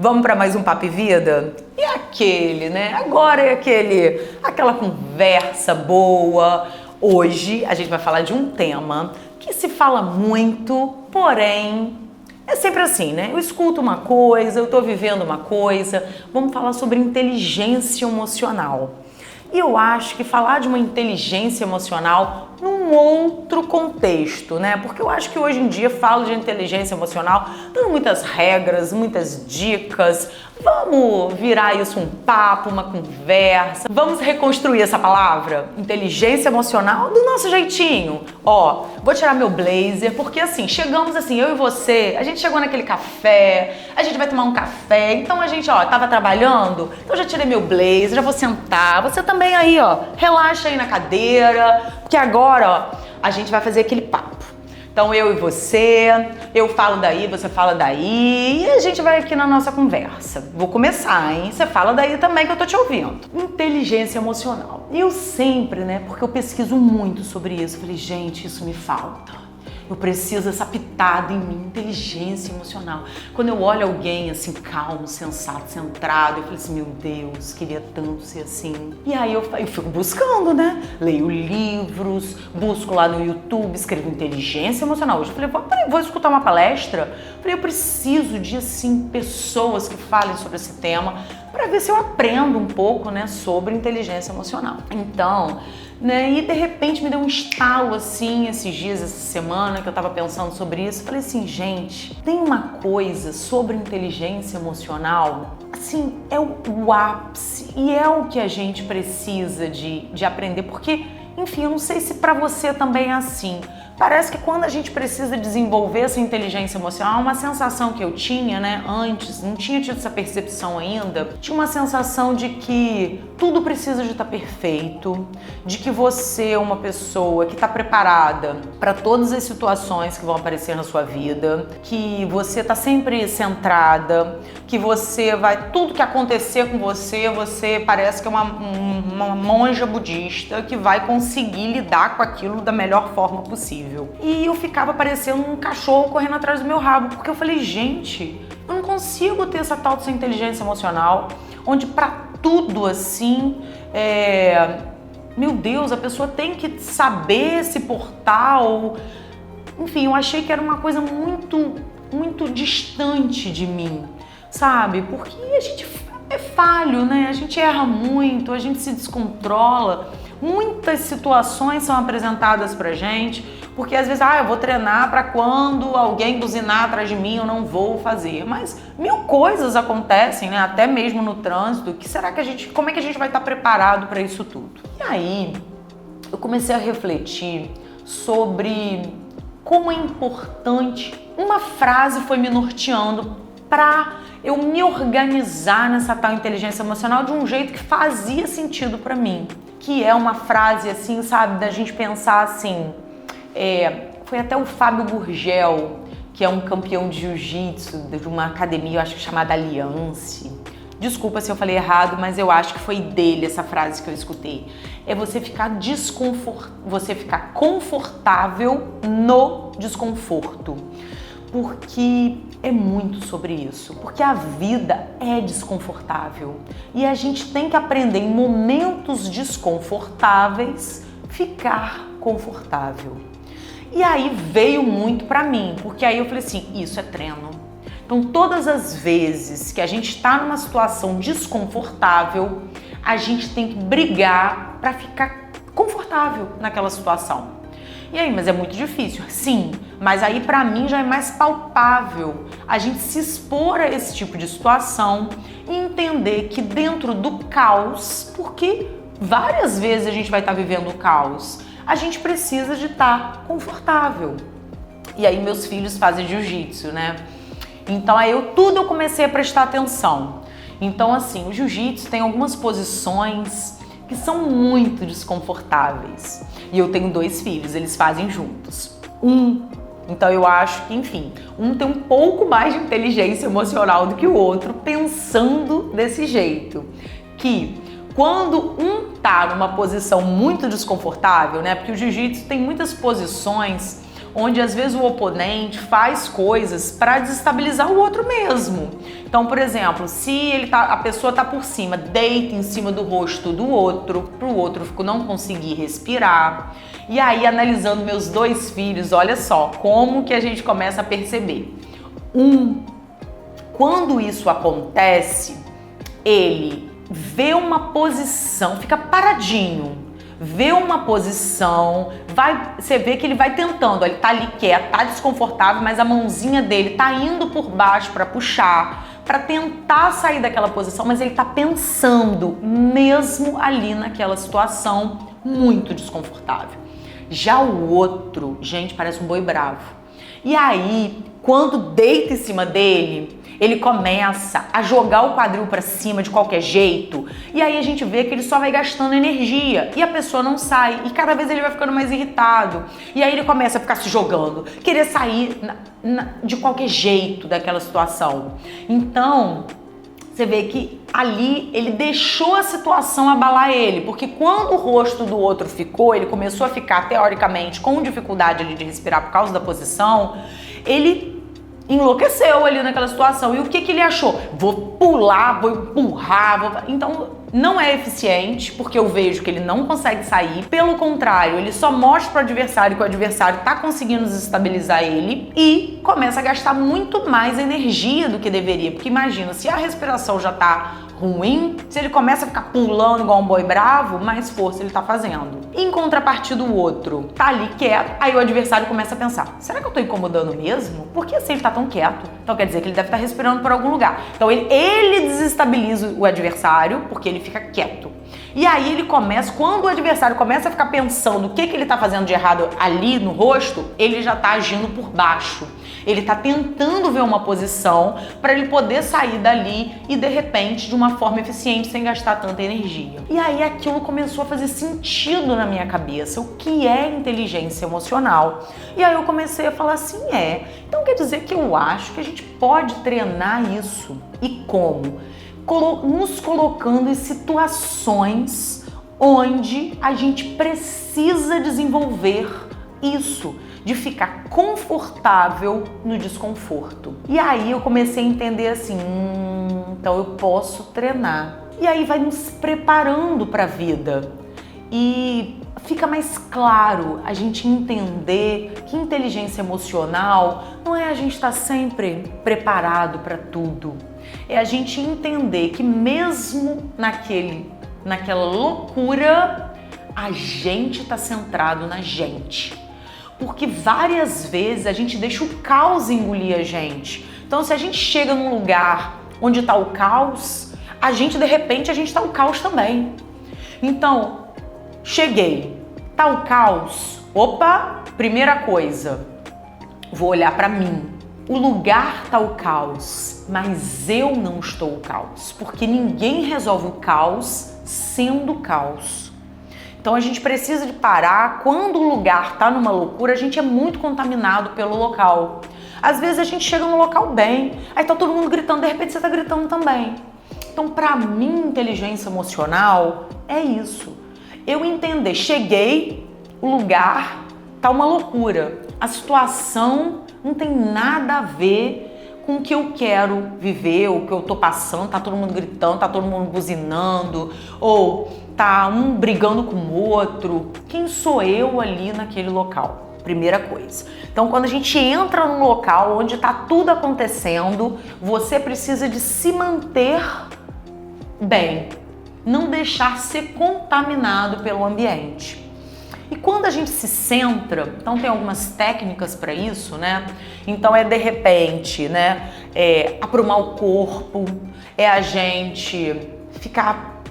Vamos para mais um Papo e Vida? E aquele, né? Agora é aquela conversa boa. Hoje a gente vai falar de um tema que se fala muito, porém é sempre assim, né? Eu escuto uma coisa, eu tô vivendo uma coisa. Vamos falar sobre inteligência emocional. E eu acho que falar de uma inteligência emocional num outro contexto, né? Porque eu acho que hoje em dia falo de inteligência emocional dando muitas regras, muitas dicas. Vamos virar isso um papo, uma conversa. Vamos reconstruir essa palavra, inteligência emocional, do nosso jeitinho. Ó, vou tirar meu blazer, porque assim, chegamos assim, eu e você, a gente chegou naquele café, a gente vai tomar um café, então a gente, ó, tava trabalhando, então já tirei meu blazer, já vou sentar. Você também aí, ó, relaxa aí na cadeira, porque agora, ó, a gente vai fazer aquele papo. Então eu e você, eu falo daí, você fala daí e a gente vai aqui na nossa conversa. Vou começar, hein? Você fala daí também que eu tô te ouvindo. Inteligência emocional. E eu sempre, né, porque eu pesquiso muito sobre isso, falei, gente, isso me falta. Eu preciso dessa pitada em mim, inteligência emocional. Quando eu olho alguém assim, calmo, sensato, centrado, eu falei assim, meu Deus, queria tanto ser assim. E aí eu fico buscando, né? Leio livros, busco lá no YouTube, escrevo inteligência emocional. Hoje eu falei, vou escutar uma palestra. Falei, eu preciso de, assim, pessoas que falem sobre esse tema para ver se eu aprendo um pouco, né, sobre inteligência emocional. Então, né, e de repente me deu um estalo assim, esses dias, essa semana, que eu tava pensando sobre isso. Falei assim, gente, tem uma coisa sobre inteligência emocional, assim, é o ápice e é o que a gente precisa de aprender, porque, enfim, eu não sei se pra você também é assim. Parece que quando a gente precisa desenvolver essa inteligência emocional, uma sensação que eu tinha, né, antes, não tinha tido essa percepção ainda, tinha uma sensação de que tudo precisa de estar perfeito, de que você é uma pessoa que está preparada para todas as situações que vão aparecer na sua vida, que você está sempre centrada, que você vai, tudo que acontecer com você, você parece que é uma monja budista que vai conseguir lidar com aquilo da melhor forma possível. E eu ficava parecendo um cachorro correndo atrás do meu rabo, porque eu falei, gente, eu não consigo ter essa tal dessa inteligência emocional, onde pra tudo assim, meu Deus, a pessoa tem que saber se portar, ou... Enfim, eu achei que era uma coisa muito, muito distante de mim, sabe? Porque a gente é falho, né? A gente erra muito, a gente se descontrola. Muitas situações são apresentadas pra gente, porque às vezes, eu vou treinar pra quando alguém buzinar atrás de mim eu não vou fazer. Mas mil coisas acontecem, né? Até mesmo no trânsito. Como é que a gente vai estar preparado para isso tudo? E aí, eu comecei a refletir sobre como é importante. Uma frase foi me norteando para eu me organizar nessa tal inteligência emocional de um jeito que fazia sentido para mim. Que é uma frase assim, sabe, da gente pensar assim, foi até o Fábio Gurgel, que é um campeão de jiu-jitsu de uma academia, eu acho que chamada Aliança. Desculpa se eu falei errado, mas eu acho que foi dele essa frase que eu escutei. É você ficar confortável no desconforto. Porque é muito sobre isso, porque a vida é desconfortável e a gente tem que aprender em momentos desconfortáveis ficar confortável. E aí veio muito pra mim, porque aí eu falei assim, isso é treino. Então todas as vezes que a gente está numa situação desconfortável, a gente tem que brigar pra ficar confortável naquela situação. E aí, mas é muito difícil? Sim, mas aí pra mim já é mais palpável a gente se expor a esse tipo de situação e entender que dentro do caos, porque várias vezes a gente vai estar vivendo o caos, a gente precisa de estar confortável. E aí meus filhos fazem jiu-jitsu, né? Então aí eu comecei a prestar atenção. Então assim, o jiu-jitsu tem algumas posições que são muito desconfortáveis. E eu tenho 2 filhos, eles fazem juntos. Então eu acho que, enfim, um tem um pouco mais de inteligência emocional do que o outro, pensando desse jeito. Que quando tá numa posição muito desconfortável, né? Porque o jiu-jitsu tem muitas posições onde às vezes o oponente faz coisas para desestabilizar o outro mesmo. Então, por exemplo, se a pessoa tá por cima, deita em cima do rosto do outro, pro outro não conseguir respirar. E aí, analisando meus 2 filhos, olha só como que a gente começa a perceber. Quando isso acontece, ele vê uma posição, fica paradinho, vê uma posição, você vê que ele vai tentando, ele tá ali quieto, tá desconfortável, mas a mãozinha dele tá indo por baixo para puxar, para tentar sair daquela posição, mas ele tá pensando mesmo ali naquela situação muito desconfortável. Já o outro, gente, parece um boi bravo. E aí, quando deita em cima dele, ele começa a jogar o quadril para cima de qualquer jeito, e aí a gente vê que ele só vai gastando energia e a pessoa não sai, e cada vez ele vai ficando mais irritado, e aí ele começa a ficar se jogando, querer sair de qualquer jeito daquela situação. Então, você vê que ali ele deixou a situação abalar ele, porque quando o rosto do outro ficou, ele começou a ficar teoricamente com dificuldade ali de respirar por causa da posição, ele enlouqueceu ali naquela situação. E o que ele achou? Vou pular, vou empurrar, Então, não é eficiente, porque eu vejo que ele não consegue sair. Pelo contrário, ele só mostra pro adversário que o adversário tá conseguindo desestabilizar ele e começa a gastar muito mais energia do que deveria. Porque imagina, se a respiração já tá ruim, se ele começa a ficar pulando igual um boi bravo, mais força ele tá fazendo. Em contrapartida, o outro tá ali quieto, aí o adversário começa a pensar, será que eu tô incomodando mesmo? Por que assim ele tá tão quieto? Então quer dizer que ele deve estar respirando por algum lugar. Então ele desestabiliza o adversário, porque ele fica quieto. E aí ele começa, quando o adversário começa a ficar pensando o que ele tá fazendo de errado ali no rosto, ele já tá agindo por baixo. Ele tá tentando ver uma posição para ele poder sair dali e de repente de uma forma eficiente, sem gastar tanta energia. E aí aquilo começou a fazer sentido na minha cabeça, o que é inteligência emocional. E aí eu comecei a falar assim, então quer dizer que eu acho que a gente pode treinar isso. E como? Nos colocando em situações onde a gente precisa desenvolver isso, de ficar confortável no desconforto. E aí eu comecei a entender assim, então eu posso treinar. E aí vai nos preparando para a vida. E fica mais claro a gente entender que inteligência emocional não é a gente estar sempre preparado para tudo. É a gente entender que mesmo naquela loucura, a gente está centrado na gente. Porque várias vezes a gente deixa o caos engolir a gente. Então, se a gente chega num lugar onde está o caos, de repente, a gente está o caos também. Então, cheguei, tá o caos? Opa, primeira coisa, vou olhar para mim. O lugar tá o caos, mas eu não estou o caos. Porque ninguém resolve o caos sendo caos. Então a gente precisa de parar, quando o lugar tá numa loucura, a gente é muito contaminado pelo local. Às vezes a gente chega no local bem, aí tá todo mundo gritando, de repente você tá gritando também. Então pra mim, inteligência emocional é isso. Eu entender, cheguei, o lugar tá uma loucura. A situação não tem nada a ver com o que eu quero viver, o que eu tô passando, tá todo mundo gritando, tá todo mundo buzinando, ou tá um brigando com o outro. Quem sou eu ali naquele local? Primeira coisa. Então, quando a gente entra num local onde tá tudo acontecendo, você precisa de se manter bem, não deixar ser contaminado pelo ambiente. E quando a gente se centra, então tem algumas técnicas para isso, né? Então de repente, né? Aprumar o corpo, a gente ficar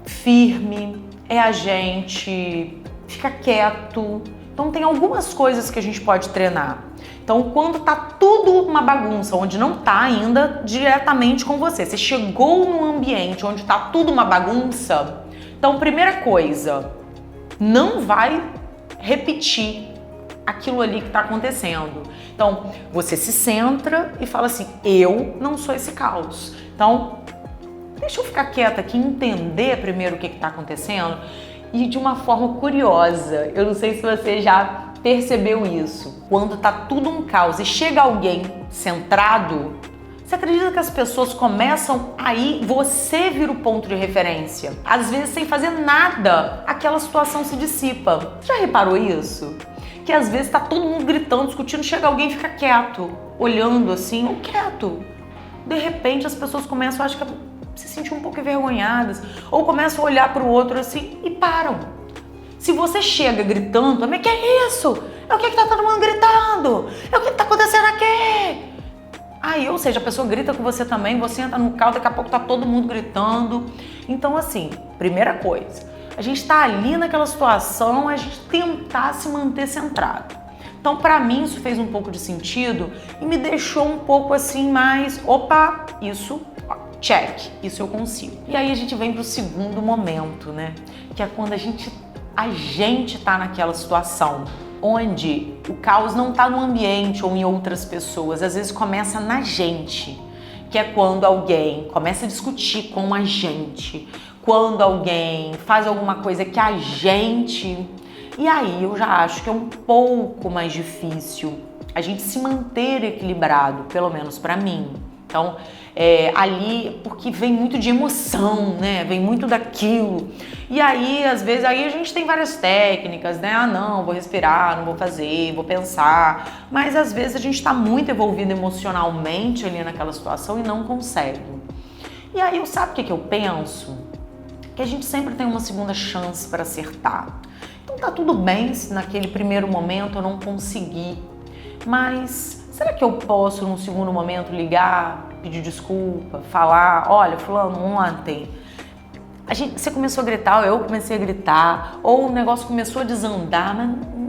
firme, a gente ficar quieto. Então tem algumas coisas que a gente pode treinar. Então quando tá tudo uma bagunça, onde não tá ainda diretamente com você, você chegou num ambiente onde tá tudo uma bagunça, então primeira coisa, não vai repetir aquilo ali que está acontecendo. Então, você se centra e fala assim, eu não sou esse caos. Então, deixa eu ficar quieta aqui, entender primeiro o que está acontecendo e de uma forma curiosa. Eu não sei se você já percebeu isso? Quando tá tudo um caos e chega alguém centrado, você acredita que as pessoas começam aí, você vira o ponto de referência. Às vezes, sem fazer nada, aquela situação se dissipa. Já reparou isso? Que às vezes tá todo mundo gritando, discutindo, chega alguém e fica quieto, olhando assim, ou quieto. De repente, as pessoas começam, acho que, a se sentir um pouco envergonhadas, ou começam a olhar para o outro assim e param. Se você chega gritando, mas que é isso? É o que tá todo mundo gritando? É o que tá acontecendo aqui? Aí, ou seja, a pessoa grita com você também, você entra no carro, daqui a pouco tá todo mundo gritando. Então, assim, primeira coisa, a gente tá ali naquela situação, a gente tentar se manter centrado. Então, pra mim, isso fez um pouco de sentido e me deixou um pouco assim mais, opa, isso, check, isso eu consigo. E aí a gente vem pro segundo momento, né? Que é quando a gente tá naquela situação onde o caos não tá no ambiente ou em outras pessoas, às vezes começa na gente, que é quando alguém começa a discutir com a gente, quando alguém faz alguma coisa que a gente... E aí eu já acho que é um pouco mais difícil a gente se manter equilibrado, pelo menos pra mim. Então, ali, porque vem muito de emoção, né? Vem muito daquilo. E aí, às vezes, aí a gente tem várias técnicas, né? Ah, não, vou respirar, não vou fazer, vou pensar. Mas, às vezes, a gente tá muito envolvido emocionalmente ali naquela situação e não consegue. E aí, sabe o que eu penso? Que a gente sempre tem uma segunda chance para acertar. Então, tá tudo bem se naquele primeiro momento eu não conseguir. Mas... será que eu posso, num segundo momento, ligar, pedir desculpa, falar, olha, fulano, ontem você começou a gritar, ou eu comecei a gritar, ou o negócio começou a desandar,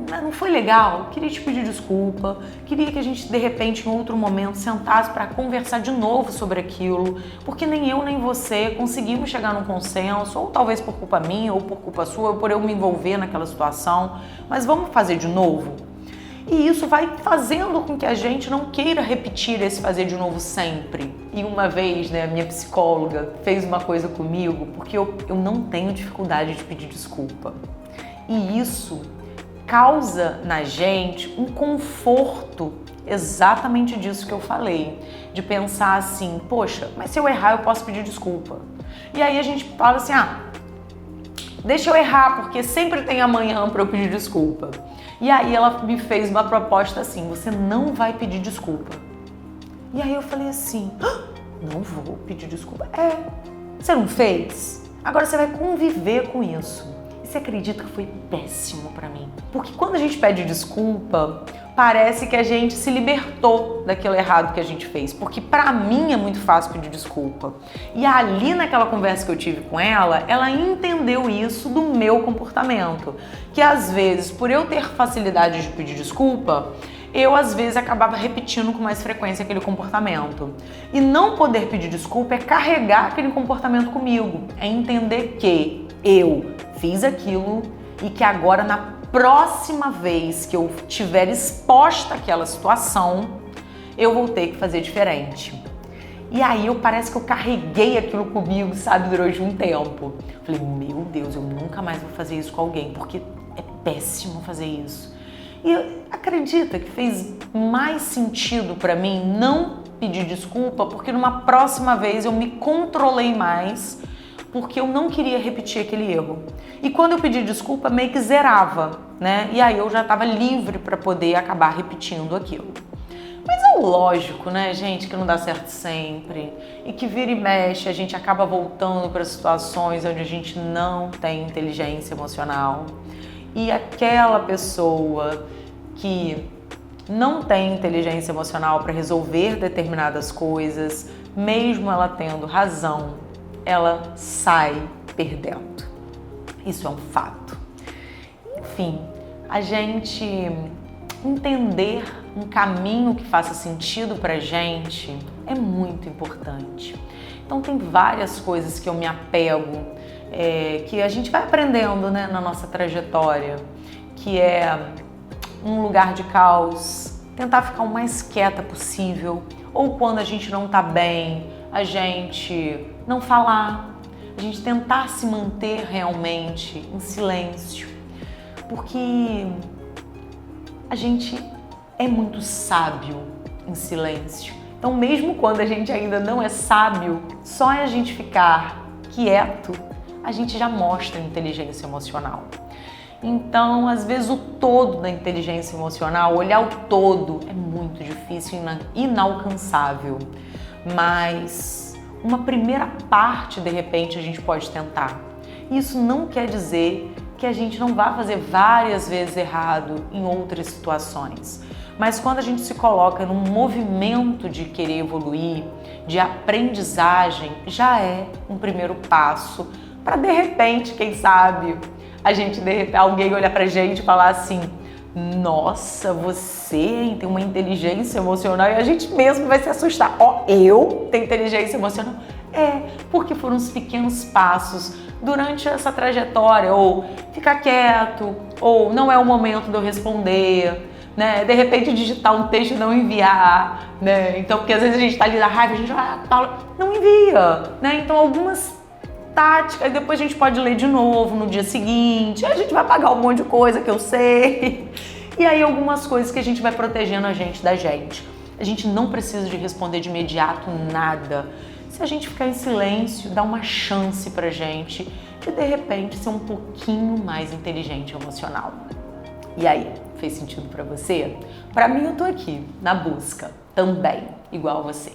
mas não foi legal, queria te pedir desculpa, queria que a gente, de repente, em outro momento, sentasse para conversar de novo sobre aquilo, porque nem eu nem você conseguimos chegar num consenso, ou talvez por culpa minha, ou por culpa sua, ou por eu me envolver naquela situação, mas vamos fazer de novo? E isso vai fazendo com que a gente não queira repetir esse fazer de novo sempre. E uma vez, né, a minha psicóloga fez uma coisa comigo, porque eu não tenho dificuldade de pedir desculpa. E isso causa na gente um conforto exatamente disso que eu falei. De pensar assim, poxa, mas se eu errar eu posso pedir desculpa. E aí a gente fala assim, deixa eu errar, porque sempre tem amanhã para eu pedir desculpa. E aí ela me fez uma proposta assim, você não vai pedir desculpa. E aí eu falei assim, não vou pedir desculpa. Você não fez? Agora você vai conviver com isso. E você acredita que foi péssimo pra mim? Porque quando a gente pede desculpa, parece que a gente se libertou daquilo errado que a gente fez. Porque pra mim é muito fácil pedir desculpa. E ali naquela conversa que eu tive com ela, ela entendeu isso do meu comportamento. Que às vezes, por eu ter facilidade de pedir desculpa, eu às vezes acabava repetindo com mais frequência aquele comportamento. E não poder pedir desculpa é carregar aquele comportamento comigo. É entender que eu fiz aquilo e que agora na próxima vez que eu tiver exposta àquela situação, eu vou ter que fazer diferente. E aí parece que eu carreguei aquilo comigo, sabe, durante um tempo. Falei, meu Deus, eu nunca mais vou fazer isso com alguém, porque é péssimo fazer isso. E acredita que fez mais sentido pra mim não pedir desculpa, porque numa próxima vez eu me controlei mais, porque eu não queria repetir aquele erro. E quando eu pedi desculpa, meio que zerava, né? E aí eu já estava livre para poder acabar repetindo aquilo. Mas é lógico, né, gente, que não dá certo sempre. E que vira e mexe, a gente acaba voltando para situações onde a gente não tem inteligência emocional. E aquela pessoa que não tem inteligência emocional para resolver determinadas coisas, mesmo ela tendo razão, ela sai perdendo. Isso é um fato. Enfim, a gente entender um caminho que faça sentido pra gente é muito importante. Então tem várias coisas que eu me apego, que a gente vai aprendendo, né, na nossa trajetória, que é um lugar de caos, tentar ficar o mais quieta possível, ou quando a gente não tá bem, a gente não falar, a gente tentar se manter realmente em silêncio, porque a gente é muito sábio em silêncio. Então, mesmo quando a gente ainda não é sábio, só a gente ficar quieto, a gente já mostra inteligência emocional. Então, às vezes, o todo da inteligência emocional, olhar o todo, é muito difícil e inalcançável. Mas uma primeira parte, de repente, a gente pode tentar. Isso não quer dizer que a gente não vá fazer várias vezes errado em outras situações. Mas quando a gente se coloca num movimento de querer evoluir, de aprendizagem, já é um primeiro passo para, de repente, quem sabe, alguém olhar pra gente e falar assim: nossa, você tem uma inteligência emocional, e a gente mesmo vai se assustar. Eu tenho inteligência emocional? Porque foram os pequenos passos durante essa trajetória, ou ficar quieto, ou não é o momento de eu responder, né? De repente digitar um texto e não enviar, né? Então, porque às vezes a gente tá ali na raiva, a gente não envia, né? Então, algumas táticas, depois a gente pode ler de novo no dia seguinte, a gente vai pagar um monte de coisa que eu sei, e aí algumas coisas que a gente vai protegendo a gente da gente. A gente não precisa de responder de imediato nada. Se a gente ficar em silêncio, dá uma chance pra gente de repente ser um pouquinho mais inteligente emocional. E aí, fez sentido pra você? Pra mim, eu tô aqui na busca também, igual você.